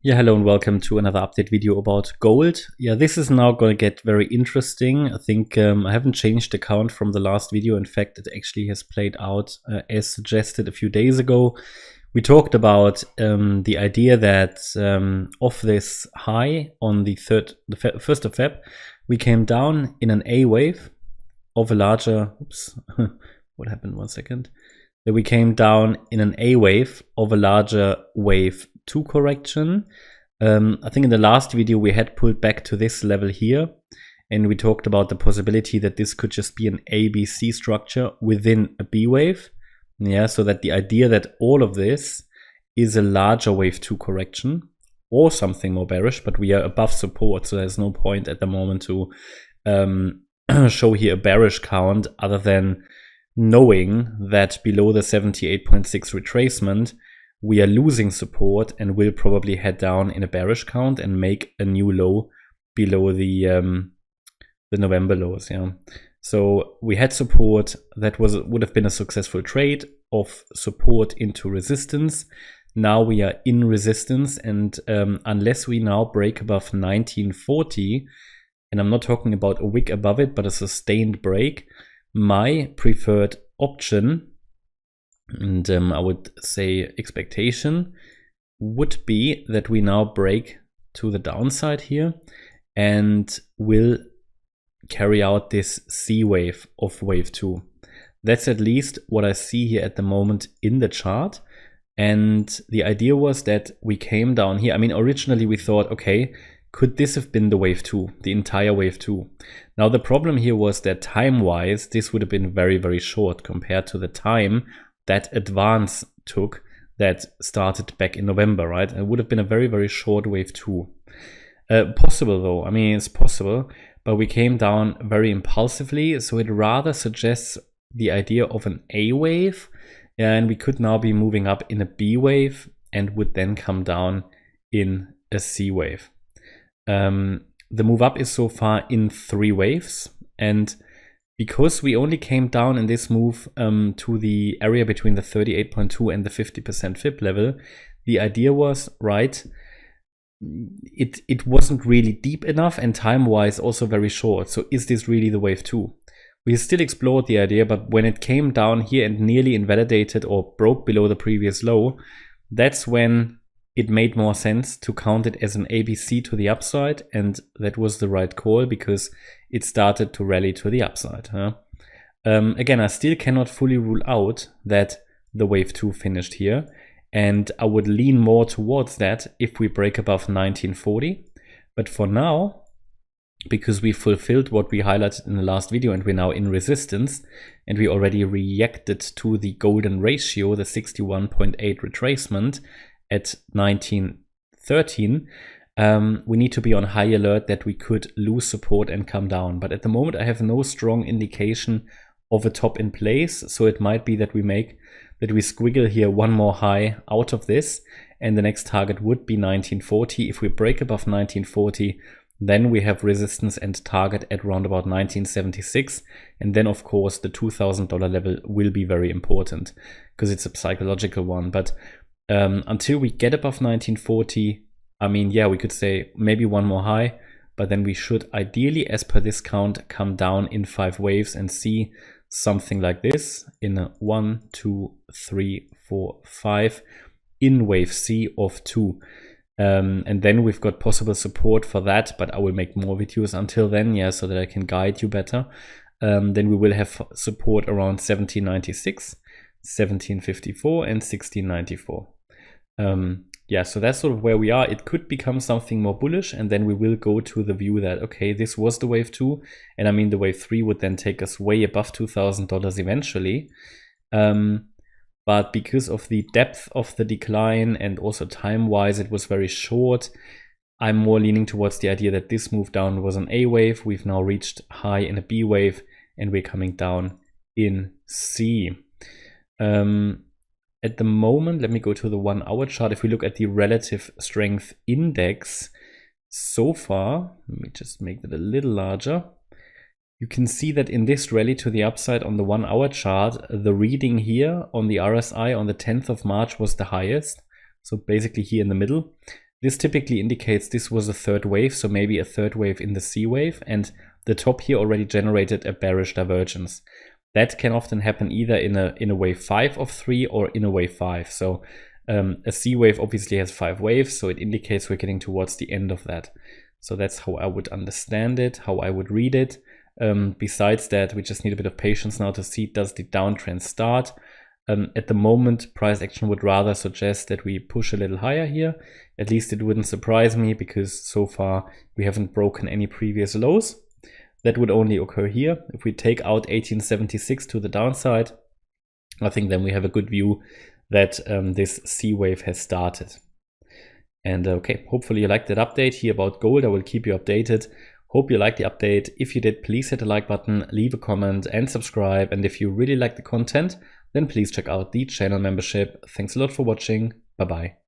Yeah, hello and welcome to another update video about gold. Yeah, this is now going to get very interesting. I think I haven't changed the count from the last video. In fact, it actually has played out as suggested a few days ago. We talked about the idea that off this high on the 1st of Feb, we came down in an A wave of a larger, oops, what happened, 1 second. That we came down in an A wave of a larger wave 2 correction. I think in the last video we had pulled back to this level here, and we talked about the possibility that this could just be an ABC structure within a B wave. Yeah, so that the idea that all of this is a larger wave 2 correction or something more bearish, but we are above support, so there's no point at the moment to show here a bearish count other than knowing that below the 78.6 retracement, we are losing support and will probably head down in a bearish count and make a new low below the November lows. Yeah, so we had support that would have been a successful trade of support into resistance. Now we are in resistance, and unless we now break above 1940, and I'm not talking about a wick above it, but a sustained break, my preferred option, and I would say expectation, would be that we now break to the downside here and will carry out this C wave of wave 2. That's at least what I see here at the moment in the chart. And the idea was that we came down here. I mean, originally we thought, okay, could this have been the wave 2, the entire wave 2? Now the problem here was that time-wise, this would have been very, very short compared to the time that advance took that started back in November, right? It would have been a very, very short wave 2. Possible though, I mean, it's possible, but we came down very impulsively, so it rather suggests the idea of an A wave, and we could now be moving up in a B wave and would then come down in a C wave. The move up is so far in 3 waves, and because we only came down in this move to the area between the 38.2 and the 50% fib level, the idea was, right, it wasn't really deep enough and time-wise also very short. So is this really the wave 2? We still explored the idea, but when it came down here and nearly invalidated or broke below the previous low, that's when it made more sense to count it as an ABC to the upside, and that was the right call because it started to rally to the upside. Again, I still cannot fully rule out that the wave 2 finished here, and I would lean more towards that if we break above 1940. But for now, because we fulfilled what we highlighted in the last video and we're now in resistance, and we already reacted to the golden ratio, the 61.8 retracement, at 1913, we need to be on high alert that we could lose support and come down. But at the moment, I have no strong indication of a top in place. So it might be that we squiggle here one more high out of this, and the next target would be 1940. If we break above 1940, then we have resistance and target at around about 1976. And then, of course, the $2,000 level will be very important because it's a psychological one. But until we get above 1940, I mean, yeah, we could say maybe one more high, but then we should ideally, as per this count, come down in 5 waves and see something like this in a 1, 2, 3, 4, 5 in wave C of 2. And then we've got possible support for that, but I will make more videos until then, yeah, so that I can guide you better. Then we will have support around 1796, 1754 and 1694. Yeah, so that's sort of where we are. It could become something more bullish, and then we will go to the view that, okay, this was the wave 2, and I mean the wave 3 would then take us way above $2,000 eventually. But because of the depth of the decline and also time-wise it was very short, I'm more leaning towards the idea that this move down was an A wave. We've now reached high in a B wave, and we're coming down in C. At the moment, let me go to the 1 hour chart. If we look at the relative strength index so far, let me just make that a little larger. You can see that in this rally to the upside on the 1 hour chart, the reading here on the RSI on the 10th of March was the highest. So basically here in the middle. This typically indicates this was a third wave, so maybe a third wave in the C wave, and the top here already generated a bearish divergence. That can often happen either in a wave 5 of 3 or in a wave 5. So a C wave obviously has 5 waves, so it indicates we're getting towards the end of that. So that's how I would understand it, how I would read it. Besides that, we just need a bit of patience now to see, does the downtrend start? At the moment, price action would rather suggest that we push a little higher here. At least it wouldn't surprise me, because so far we haven't broken any previous lows. That would only occur here. If we take out 1876 to the downside, I think then we have a good view that this C wave has started. And okay, hopefully you liked that update here about gold. I will keep you updated. Hope you liked the update. If you did, please hit the like button, leave a comment and subscribe. And if you really like the content, then please check out the channel membership. Thanks a lot for watching. Bye bye.